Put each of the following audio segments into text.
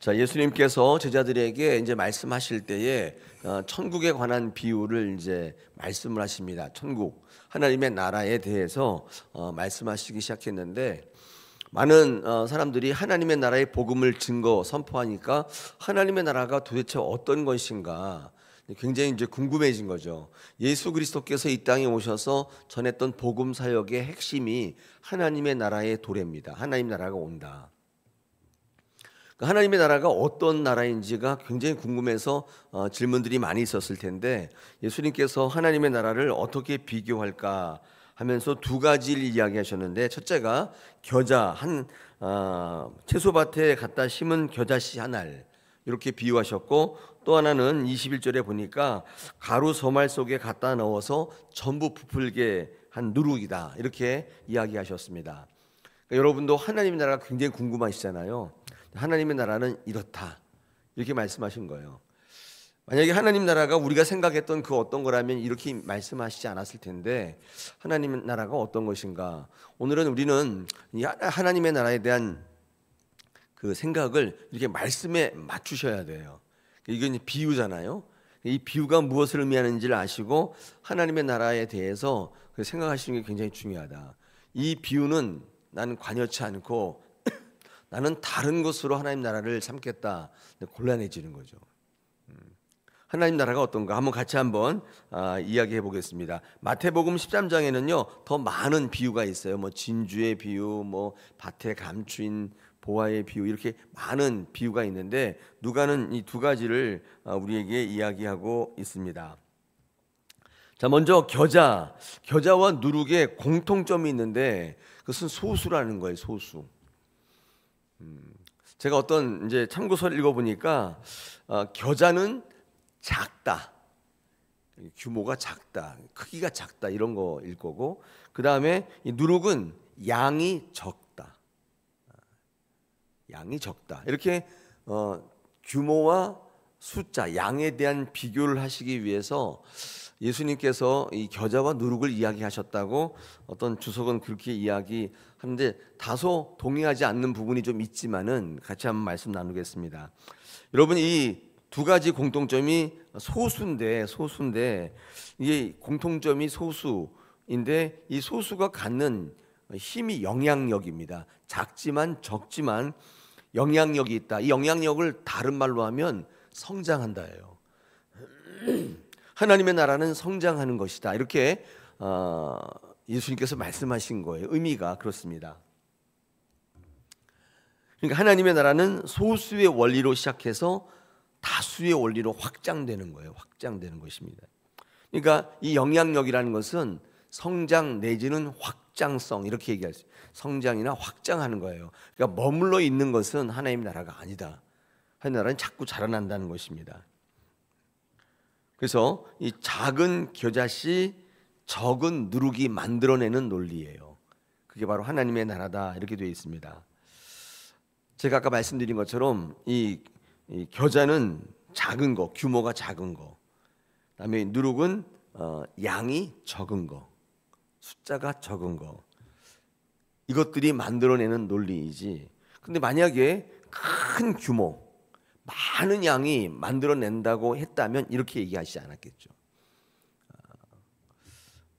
자, 예수님께서 제자들에게 이제 말씀하실 때에 천국에 관한 비유를 이제 말씀을 하십니다. 천국, 하나님의 나라에 대해서 말씀하시기 시작했는데, 많은 사람들이 하나님의 나라의 복음을 증거 선포하니까 하나님의 나라가 도대체 어떤 것인가 굉장히 이제 궁금해진 거죠. 예수 그리스도께서 이 땅에 오셔서 전했던 복음 사역의 핵심이 하나님의 나라의 도래입니다. 하나님 나라가 온다. 하나님의 나라가 어떤 나라인지가 굉장히 궁금해서 질문들이 많이 있었을 텐데, 예수님께서 하나님의 나라를 어떻게 비교할까 하면서 두 가지를 이야기하셨는데, 첫째가 겨자 한 채소밭에 갖다 심은 겨자씨 한 알 이렇게 비유하셨고, 또 하나는 21절에 보니까 가루 소말 속에 갖다 넣어서 전부 부풀게 한 누룩이다 이렇게 이야기하셨습니다. 그러니까 여러분도 하나님의 나라가 굉장히 궁금하시잖아요. 하나님의 나라는 이렇다 이렇게 말씀하신 거예요. 만약에 하나님 나라가 우리가 생각했던 그 어떤 거라면 이렇게 말씀하시지 않았을 텐데, 하나님의 나라가 어떤 것인가, 오늘은 우리는 하나님의 나라에 대한 그 생각을 이렇게 말씀에 맞추셔야 돼요. 이건 비유잖아요. 이 비유가 무엇을 의미하는지를 아시고 하나님의 나라에 대해서 생각하시는 게 굉장히 중요하다. 이 비유는 나는 관여치 않고 나는 다른 것으로 하나님 나라를 삼겠다. 곤란해지는 거죠. 하나님 나라가 어떤가 한번 같이 한번 이야기해 보겠습니다. 마태복음 13장에는요 더 많은 비유가 있어요. 뭐 진주의 비유, 뭐 밭에 감추인 보화의 비유, 이렇게 많은 비유가 있는데 누가는 이 두 가지를 우리에게 이야기하고 있습니다. 자, 먼저 겨자와 누룩의 공통점이 있는데 그것은 소수라는 거예요. 소수. 제가 어떤 이제 참고서를 읽어보니까 겨자는 작다, 규모가 작다, 크기가 작다 이런 거일 거고, 그 다음에 이 누룩은 양이 적다, 이렇게 규모와 숫자, 양에 대한 비교를 하시기 위해서 예수님께서 이 겨자와 누룩을 이야기하셨다고 어떤 주석은 그렇게 이야기하는데, 다소 동의하지 않는 부분이 좀 있지만은 같이 한번 말씀 나누겠습니다. 여러분, 이 두 가지 공통점이 소수인데 이게 공통점이 소수인데 이 소수가 갖는 힘이 영향력입니다. 작지만 적지만 영향력이 있다. 이 영향력을 다른 말로 하면 성장한다예요. 하나님의 나라는 성장하는 것이다. 이렇게 예수님께서 말씀하신 거예요. 의미가 그렇습니다. 그러니까 하나님의 나라는 소수의 원리로 시작해서 다수의 원리로 확장되는 거예요. 확장되는 것입니다. 그러니까 이 영향력이라는 것은 성장 내지는 확장성, 이렇게 얘기할 수 있어요. 성장이나 확장하는 거예요. 그러니까 머물러 있는 것은 하나님의 나라가 아니다. 하나님의 나라는 자꾸 자라난다는 것입니다. 그래서 이 작은 겨자씨, 적은 누룩이 만들어내는 논리예요. 그게 바로 하나님의 나라다 이렇게 되어 있습니다. 제가 아까 말씀드린 것처럼 이 겨자는 작은 거, 규모가 작은 거, 그다음에 누룩은 양이 적은 거, 숫자가 적은 거, 이것들이 만들어내는 논리이지. 근데 만약에 큰 규모, 많은 양이 만들어낸다고 했다면 이렇게 얘기하시지 않았겠죠.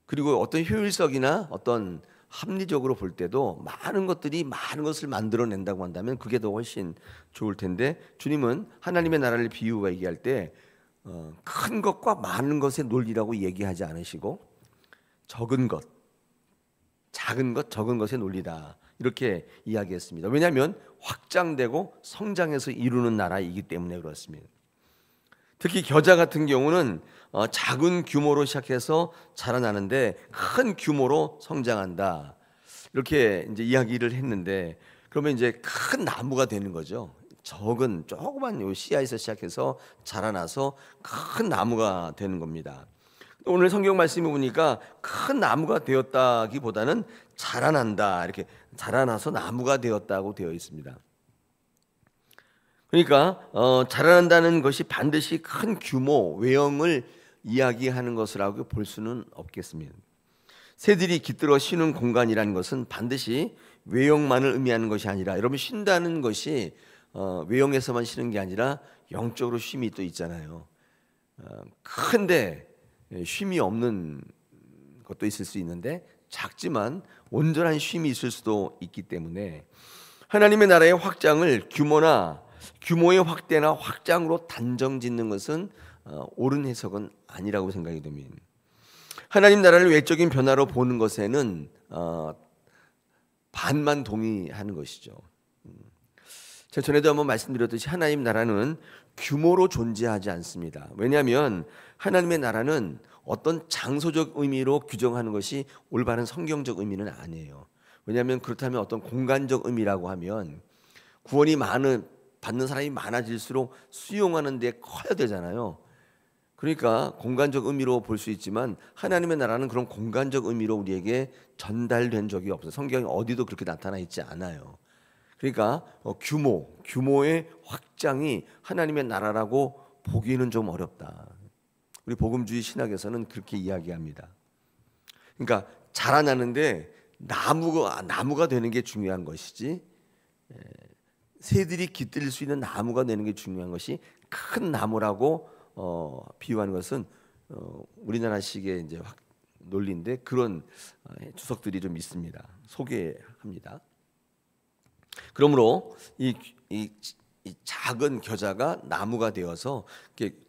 그리고 어떤 효율성이나 어떤 합리적으로 볼 때도 많은 것들이 많은 것을 만들어낸다고 한다면 그게 더 훨씬 좋을 텐데, 주님은 하나님의 나라를 비유가 얘기할 때 큰 것과 많은 것의 논리라고 얘기하지 않으시고 적은 것, 작은 것, 적은 것의 논리다 이렇게 이야기했습니다. 왜냐하면 확장되고 성장해서 이루는 나라이기 때문에 그렇습니다. 특히 겨자 같은 경우는 작은 규모로 시작해서 자라나는데 큰 규모로 성장한다 이렇게 이제 이야기를 했는데, 그러면 이제 큰 나무가 되는 거죠. 적은 조그만 요 씨앗에서 시작해서 자라나서 큰 나무가 되는 겁니다. 오늘 성경 말씀을 보니까 큰 나무가 되었다기보다는 자라난다, 이렇게 자라나서 나무가 되었다고 되어 있습니다. 그러니까 자라난다는 것이 반드시 큰 규모, 외형을 이야기하는 것이라고 볼 수는 없겠습니다. 새들이 깃들어 쉬는 공간이라는 것은 반드시 외형만을 의미하는 것이 아니라, 여러분 쉰다는 것이 외형에서만 쉬는 게 아니라 영적으로 쉼이 또 있잖아요. 큰데 쉼이 없는 것도 있을 수 있는데 작지만 온전한 쉼이 있을 수도 있기 때문에 하나님의 나라의 확장을 규모의 확대나 확장으로 단정 짓는 것은 옳은 해석은 아니라고 생각이 됩니다. 하나님 나라를 외적인 변화로 보는 것에는 반만 동의하는 것이죠. 제가 전에도 한번 말씀드렸듯이 하나님 나라는 규모로 존재하지 않습니다. 왜냐하면 하나님의 나라는 어떤 장소적 의미로 규정하는 것이 올바른 성경적 의미는 아니에요. 왜냐하면 그렇다면 어떤 공간적 의미라고 하면 구원이 받는 사람이 많아질수록 수용하는 데 커야 되잖아요. 그러니까 공간적 의미로 볼 수 있지만 하나님의 나라는 그런 공간적 의미로 우리에게 전달된 적이 없어요. 성경에 어디도 그렇게 나타나 있지 않아요. 그러니까 규모의 확장이 하나님의 나라라고 보기는 좀 어렵다. 우리 복음주의 신학에서는 그렇게 이야기합니다. 그러니까 자라나는데 나무가 되는 게 중요한 것이지, 새들이 깃들 수 있는 나무가 되는 게 중요한 것이 큰 나무라고 비유하는 것은 우리나라식의 이제 논리인데 그런 주석들이 좀 있습니다. 소개합니다. 그러므로 이 작은 겨자가 나무가 되어서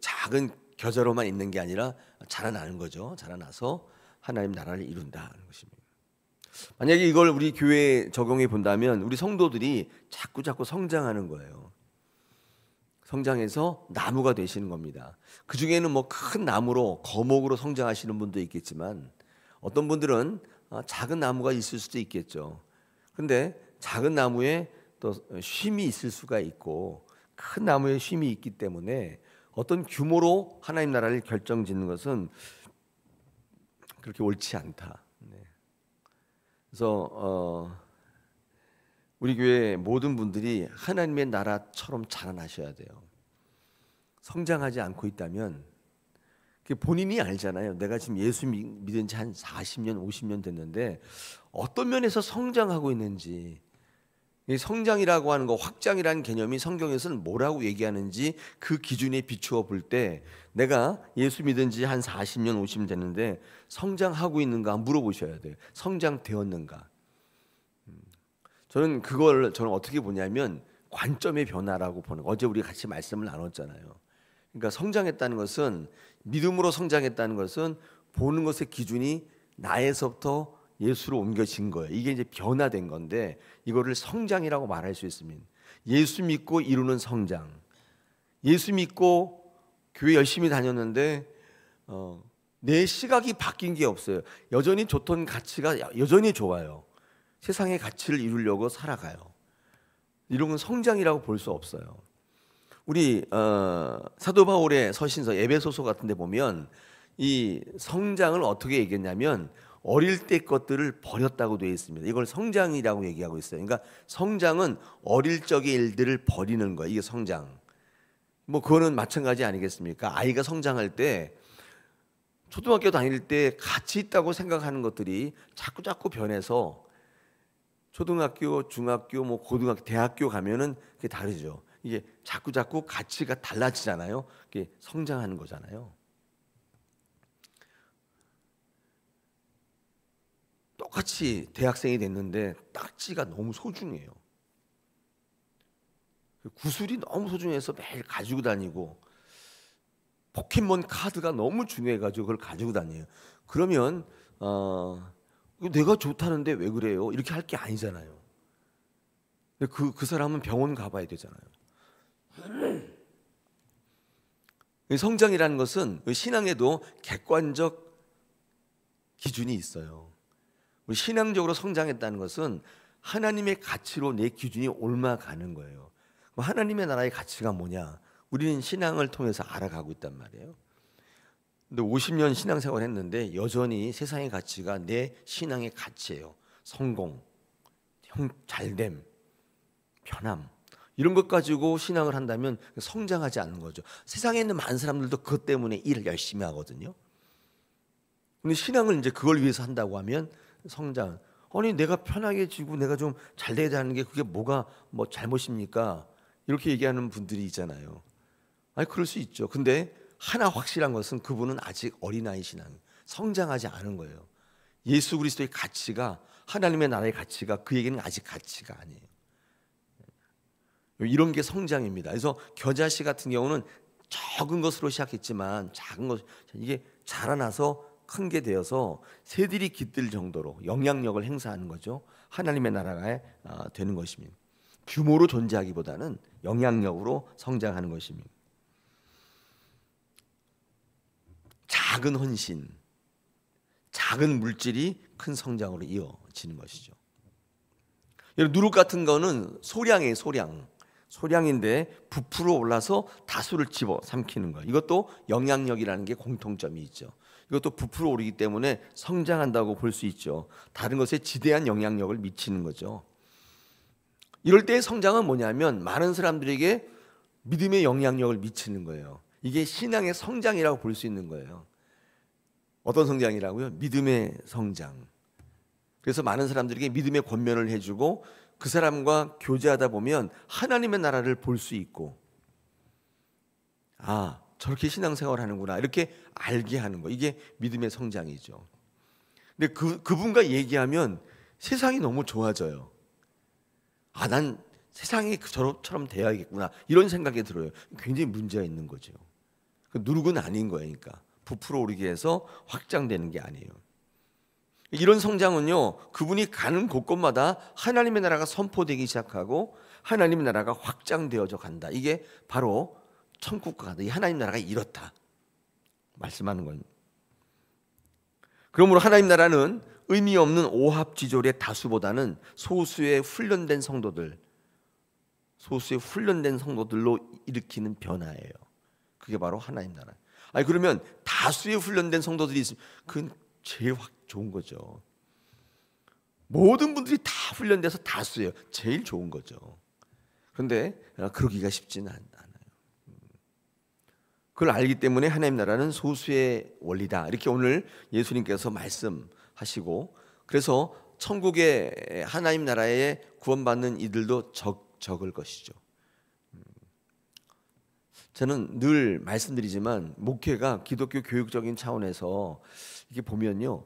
작은 겨자로만 있는 게 아니라 자라나는 거죠. 자라나서 하나님 나라를 이룬다는 것입니다. 만약에 이걸 우리 교회에 적용해 본다면 우리 성도들이 자꾸 성장하는 거예요. 성장해서 나무가 되시는 겁니다. 그 중에는 뭐 큰 나무로 거목으로 성장하시는 분도 있겠지만 어떤 분들은 작은 나무가 있을 수도 있겠죠. 그런데 작은 나무에 또 쉼이 있을 수가 있고 큰 나무에 쉼이 있기 때문에 어떤 규모로 하나님 나라를 결정짓는 것은 그렇게 옳지 않다. 그래서 우리 교회 모든 분들이 하나님의 나라처럼 자라나셔야 돼요. 성장하지 않고 있다면 본인이 알잖아요. 내가 지금 예수 믿은 지 한 40년, 50년 됐는데 어떤 면에서 성장하고 있는지, 이 성장이라고 하는 거, 확장이라는 개념이 성경에서는 뭐라고 얘기하는지 그 기준에 비추어 볼 때 내가 예수 믿은 지 한 40년, 50년 됐는데 성장하고 있는가 물어보셔야 돼요. 성장되었는가. 저는 어떻게 보냐면 관점의 변화라고 보는 거예요. 어제 우리 같이 말씀을 나눴잖아요. 그러니까 성장했다는 것은, 믿음으로 성장했다는 것은 보는 것의 기준이 나에서부터 예수로 옮겨진 거예요. 이게 이제 변화된 건데 이거를 성장이라고 말할 수 있습니다. 예수 믿고 이루는 성장. 예수 믿고 교회 열심히 다녔는데 내 시각이 바뀐 게 없어요. 여전히 좋던 가치가 여전히 좋아요. 세상의 가치를 이루려고 살아가요. 이런 건 성장이라고 볼 수 없어요. 우리 사도 바울의 서신서 에베소서 같은 데 보면 이 성장을 어떻게 얘기했냐면 어릴 때 것들을 버렸다고 되어 있습니다. 이걸 성장이라고 얘기하고 있어요. 그러니까 성장은 어릴 적의 일들을 버리는 거예요. 이게 성장. 뭐 그거는 마찬가지 아니겠습니까? 아이가 성장할 때 초등학교 다닐 때 가치 있다고 생각하는 것들이 자꾸 변해서 초등학교, 중학교, 뭐 고등학교, 대학교 가면은 그게 다르죠. 이게 자꾸 가치가 달라지잖아요. 그게 성장하는 거잖아요. 똑같이 대학생이 됐는데 딱지가 너무 소중해요. 구슬이 너무 소중해서 매일 가지고 다니고, 포켓몬 카드가 너무 중요해가지고 그걸 가지고 다녀요. 그러면 내가 좋다는데 왜 그래요? 이렇게 할 게 아니잖아요. 근데 그 사람은 병원 가봐야 되잖아요. 성장이라는 것은 신앙에도 객관적 기준이 있어요. 우리 신앙적으로 성장했다는 것은 하나님의 가치로 내 기준이 옮아가는 거예요. 그럼 하나님의 나라의 가치가 뭐냐? 우리는 신앙을 통해서 알아가고 있단 말이에요. 근데 50년 신앙생활 했는데 여전히 세상의 가치가 내 신앙의 가치예요. 성공, 잘됨, 편함, 이런 것 가지고 신앙을 한다면 성장하지 않는 거죠. 세상에 있는 많은 사람들도 그것 때문에 일을 열심히 하거든요. 근데 신앙을 이제 그걸 위해서 한다고 하면 성장. 아니 내가 편하게 지고 내가 좀 잘 돼야 되는 게 그게 뭐가 잘못입니까? 이렇게 얘기하는 분들이 있잖아요. 아니 그럴 수 있죠. 근데 하나 확실한 것은 그분은 아직 어린아이 신앙, 성장하지 않은 거예요. 예수 그리스도의 가치가, 하나님의 나라의 가치가 그에게는 아직 가치가 아니에요. 이런 게 성장입니다. 그래서 겨자씨 같은 경우는 적은 것으로 시작했지만 작은 것, 이게 자라나서 큰 게 되어서 새들이 깃들 정도로 영향력을 행사하는 거죠. 하나님의 나라가 되는 것입니다. 규모로 존재하기보다는 영향력으로 성장하는 것입니다. 작은 헌신, 작은 물질이 큰 성장으로 이어지는 것이죠. 누룩 같은 거는 소량이에요. 소량인데 부풀어 올라서 다수를 집어 삼키는 거예요. 이것도 영향력이라는 게 공통점이 있죠. 이것도 부풀어 오르기 때문에 성장한다고 볼 수 있죠. 다른 것에 지대한 영향력을 미치는 거죠. 이럴 때의 성장은 뭐냐면 많은 사람들에게 믿음의 영향력을 미치는 거예요. 이게 신앙의 성장이라고 볼 수 있는 거예요. 어떤 성장이라고요? 믿음의 성장. 그래서 많은 사람들에게 믿음의 권면을 해주고 그 사람과 교제하다 보면 하나님의 나라를 볼 수 있고, 아, 저렇게 신앙생활 하는구나 이렇게 알게 하는 거, 이게 믿음의 성장이죠. 근데 그분과 얘기하면 세상이 너무 좋아져요. 아, 난 세상이 저처럼 돼야겠구나 이런 생각이 들어요. 굉장히 문제가 있는 거죠. 누룩은 아닌 거니까 부풀어 오르게 해서 확장되는 게 아니에요. 이런 성장은요, 그분이 가는 곳곳마다 하나님의 나라가 선포되기 시작하고 하나님의 나라가 확장되어져 간다. 이게 바로 천국과 같다. 이 하나님 나라가 이렇다 말씀하는 겁니다. 그러므로 하나님 나라는 의미 없는 오합지졸의 다수보다는 소수의 훈련된 성도들로 일으키는 변화예요. 그게 바로 하나님 나라. 아니 그러면 다수의 훈련된 성도들이 있으면 그건 제일 좋은 거죠. 모든 분들이 다 훈련돼서 다수예요. 제일 좋은 거죠. 그런데 그러기가 쉽지는 않아요. 그걸 알기 때문에 하나님 나라는 소수의 원리다. 이렇게 오늘 예수님께서 말씀하시고, 그래서 천국의 하나님 나라에 구원받는 이들도 적을 것이죠. 저는 늘 말씀드리지만 목회가 기독교 교육적인 차원에서 이게 보면요,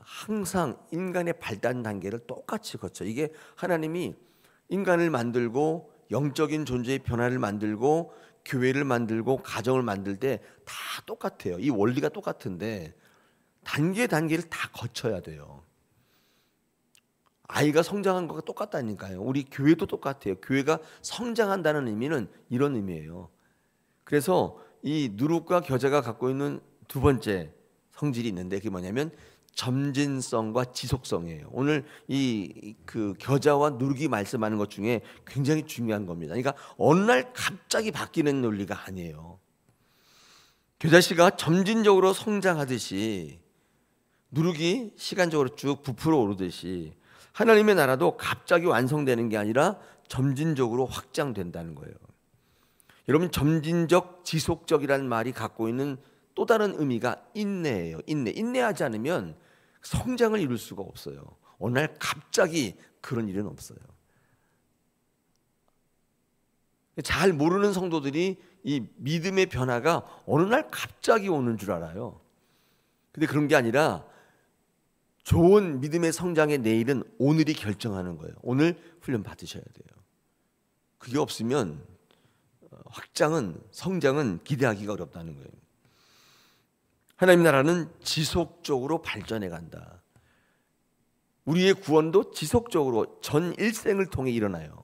항상 인간의 발달 단계를 똑같이 거쳐. 이게 하나님이 인간을 만들고 영적인 존재의 변화를 만들고 교회를 만들고 가정을 만들 때 다 똑같아요. 이 원리가 똑같은데 단계를 다 거쳐야 돼요. 아이가 성장한 것과 똑같다니까요. 우리 교회도 똑같아요. 교회가 성장한다는 의미는 이런 의미예요. 그래서 이 누룩과 겨자가 갖고 있는 두 번째 성질이 있는데 그게 뭐냐면 점진성과 지속성이에요. 오늘 그 겨자와 누룩이 말씀하는 것 중에 굉장히 중요한 겁니다. 그러니까 어느 날 갑자기 바뀌는 논리가 아니에요. 겨자씨가 점진적으로 성장하듯이 누룩이 시간적으로 쭉 부풀어 오르듯이 하나님의 나라도 갑자기 완성되는 게 아니라 점진적으로 확장된다는 거예요. 여러분, 점진적, 지속적이라는 말이 갖고 있는 또 다른 의미가 인내예요. 인내하지 않으면 성장을 이룰 수가 없어요. 어느 날 갑자기 그런 일은 없어요. 잘 모르는 성도들이 이 믿음의 변화가 어느 날 갑자기 오는 줄 알아요. 근데 그런 게 아니라 좋은 믿음의 성장의 내일은 오늘이 결정하는 거예요. 오늘 훈련 받으셔야 돼요. 그게 없으면 성장은 기대하기가 어렵다는 거예요. 하나님 나라는 지속적으로 발전해 간다. 우리의 구원도 지속적으로 전 일생을 통해 일어나요.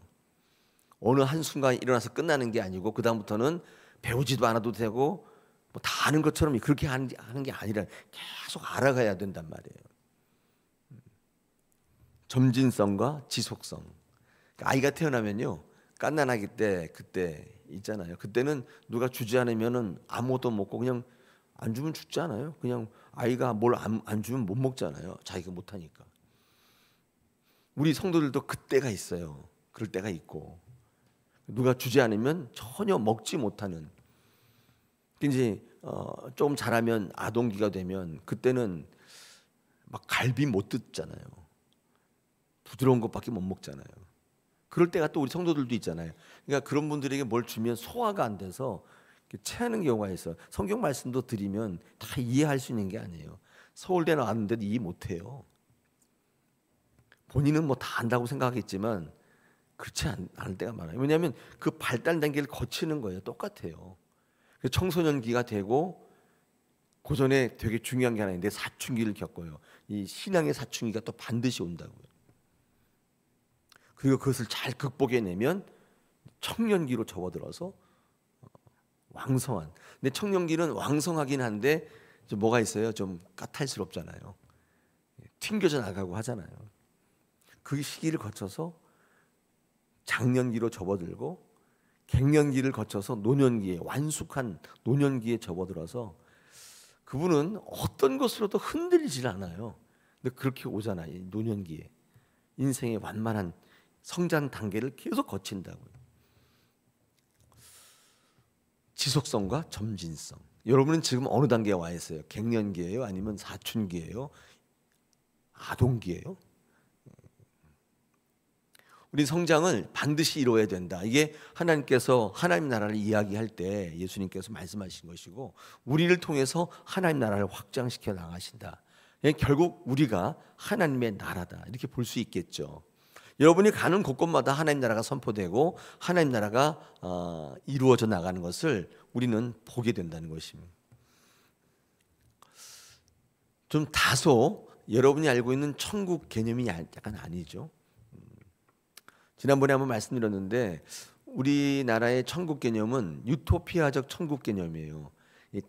어느 한순간 일어나서 끝나는 게 아니고 그 다음부터는 배우지도 않아도 되고 뭐 다 아는 것처럼 그렇게 하는 게 아니라 계속 알아가야 된단 말이에요. 점진성과 지속성. 아이가 태어나면요, 갓난아기 때 그때 있잖아요. 그때는 누가 주지 않으면은 아무것도 먹고 그냥 안 주면 죽잖아요. 그냥 아이가 뭘 안 주면 못 먹잖아요. 자기가 못 하니까. 우리 성도들도 그때가 있어요. 그럴 때가 있고 누가 주지 않으면 전혀 먹지 못하는. 이제 조금 자라면 아동기가 되면 그때는 막 갈비 못 뜯잖아요. 부드러운 것밖에 못 먹잖아요. 그럴 때가 또 우리 성도들도 있잖아요. 그러니까 그런 분들에게 뭘 주면 소화가 안 돼서 체하는 경우가 있어요. 성경 말씀도 드리면 다 이해할 수 있는 게 아니에요. 서울대 나왔는데도 이해 못해요. 본인은 뭐 다 안다고 생각하겠지만 그렇지 않을 때가 많아요. 왜냐하면 그 발달 단계를 거치는 거예요. 똑같아요. 청소년기가 되고 그 전에 되게 중요한 게 하나 있는데 사춘기를 겪어요. 이 신앙의 사춘기가 또 반드시 온다고요. 그리고 그것을 잘 극복해내면 청년기로 접어들어서 왕성한. 근데 청년기는 왕성하긴 한데 좀 뭐가 있어요? 좀 까탈스럽잖아요. 튕겨져 나가고 하잖아요. 그 시기를 거쳐서 장년기로 접어들고 갱년기를 거쳐서 노년기에 완숙한 노년기에 접어들어서 그분은 어떤 것으로도 흔들리질 않아요. 근데 그렇게 오잖아요. 노년기에 인생의 완만한 성장 단계를 계속 거친다고요. 지속성과 점진성. 여러분은 지금 어느 단계에 와 있어요? 갱년기예요? 아니면 사춘기예요? 아동기예요? 우리 성장을 반드시 이루어야 된다. 이게 하나님께서 하나님 나라를 이야기할 때 예수님께서 말씀하신 것이고 우리를 통해서 하나님 나라를 확장시켜 나가신다. 결국 우리가 하나님의 나라다. 이렇게 볼 수 있겠죠. 여러분이 가는 곳곳마다 하나님 나라가 선포되고 하나님 나라가 이루어져 나가는 것을 우리는 보게 된다는 것입니다. 좀 다소 여러분이 알고 있는 천국 개념이 약간 아니죠. 지난번에 한번 말씀드렸는데 우리나라의 천국 개념은 유토피아적 천국 개념이에요.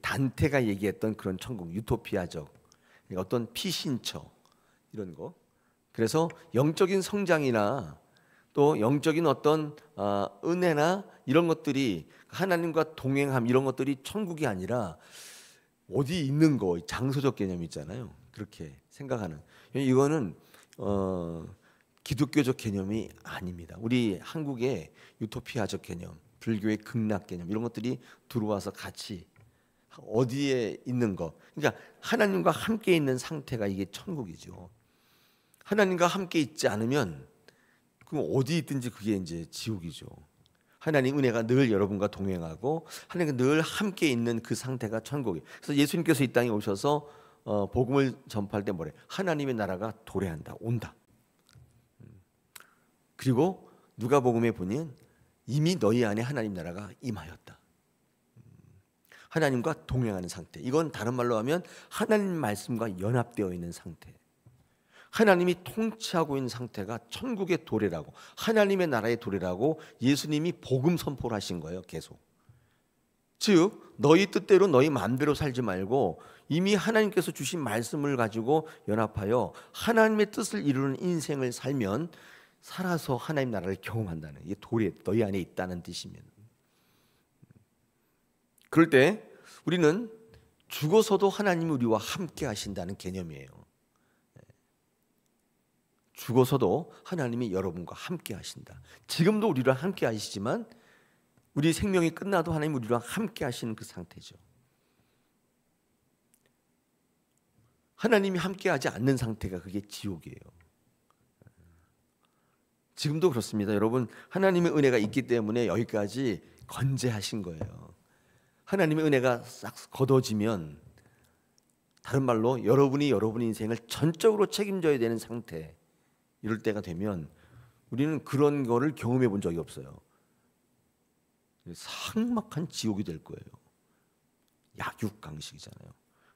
단테가 얘기했던 그런 천국, 유토피아적 어떤 피신처 이런 거. 그래서 영적인 성장이나 또 영적인 어떤 은혜나 이런 것들이 하나님과 동행함 이런 것들이 천국이 아니라 어디 있는 거 장소적 개념이 있잖아요. 그렇게 생각하는 이거는 기독교적 개념이 아닙니다. 우리 한국의 유토피아적 개념, 불교의 극락 개념 이런 것들이 들어와서 같이 어디에 있는 거. 그러니까 하나님과 함께 있는 상태가 이게 천국이죠. 하나님과 함께 있지 않으면 그럼 어디 있든지 그게 이제 지옥이죠. 하나님 은혜가 늘 여러분과 동행하고 하나님과 늘 함께 있는 그 상태가 천국이에요. 그래서 예수님께서 이 땅에 오셔서 복음을 전파할 때 뭐래? 하나님의 나라가 도래한다, 온다. 그리고 누가복음에 보면 이미 너희 안에 하나님 나라가 임하였다. 하나님과 동행하는 상태. 이건 다른 말로 하면 하나님 말씀과 연합되어 있는 상태. 하나님이 통치하고 있는 상태가 천국의 도래라고, 하나님의 나라의 도래라고 예수님이 복음 선포를 하신 거예요. 계속. 즉 너희 뜻대로 너희 마음대로 살지 말고 이미 하나님께서 주신 말씀을 가지고 연합하여 하나님의 뜻을 이루는 인생을 살면 살아서 하나님 나라를 경험한다는, 이게 도래, 너희 안에 있다는 뜻이면. 그럴 때 우리는 죽어서도 하나님이 우리와 함께 하신다는 개념이에요. 죽어서도 하나님이 여러분과 함께 하신다. 지금도 우리랑 함께 하시지만 우리 생명이 끝나도 하나님 우리랑 함께 하시는 그 상태죠. 하나님이 함께 하지 않는 상태가 그게 지옥이에요. 지금도 그렇습니다. 여러분, 하나님의 은혜가 있기 때문에 여기까지 건재하신 거예요. 하나님의 은혜가 싹 걷어지면, 다른 말로 여러분이 여러분의 인생을 전적으로 책임져야 되는 상태, 이럴 때가 되면 우리는 그런 거를 경험해 본 적이 없어요. 삭막한 지옥이 될 거예요. 약육강식이잖아요.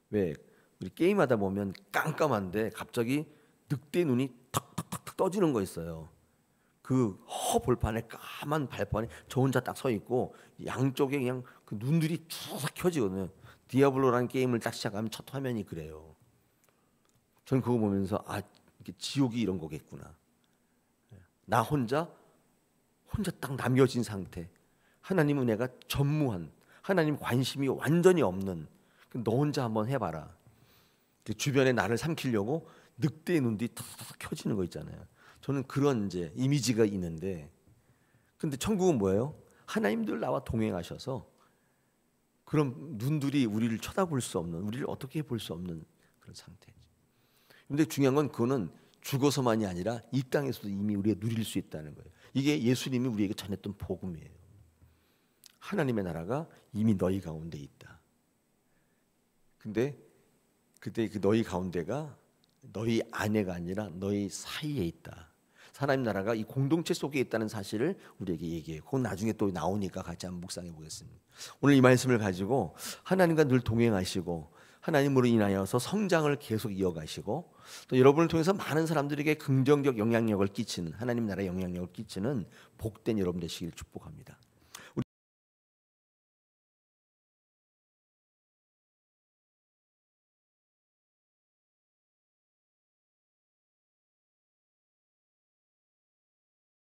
왜? 우리 게임하다 보면 깜깜한데 갑자기 늑대 눈이 탁탁탁 떠지는 거 있어요. 그 허볼판에 까만 발판에 저 혼자 딱 서 있고 양쪽에 그냥 그 눈들이 쭉 켜지거든요. 디아블로라는 게임을 딱 시작하면 첫 화면이 그래요. 저는 그거 보면서 지옥이 이런 거겠구나. 나 혼자 딱 남겨진 상태. 하나님 은혜가 전무한, 하나님 관심이 완전히 없는, 너 혼자 한번 해봐라. 주변에 나를 삼키려고 늑대의 눈들이 탁탁 켜지는 거 있잖아요. 저는 그런 이제 이미지가 있는데, 근데 천국은 뭐예요? 하나님들 나와 동행하셔서 그런 눈들이 우리를 쳐다볼 수 없는, 우리를 어떻게 볼 수 없는 그런 상태죠. 근데 중요한 건 그거는 죽어서만이 아니라 이 땅에서도 이미 우리가 누릴 수 있다는 거예요. 이게 예수님이 우리에게 전했던 복음이에요. 하나님의 나라가 이미 너희 가운데 있다. 근데 그때 그 너희 가운데가 너희 안에가 아니라 너희 사이에 있다. 하나님 나라가 이 공동체 속에 있다는 사실을 우리에게 얘기해요. 그건 나중에 또 나오니까 같이 한번 묵상해 보겠습니다. 오늘 이 말씀을 가지고 하나님과 늘 동행하시고 하나님으로 인하여서 성장을 계속 이어가시고 또 여러분을 통해서 많은 사람들에게 긍정적 영향력을 끼치는, 하나님 나라의 영향력을 끼치는 복된 여러분 되시길 축복합니다.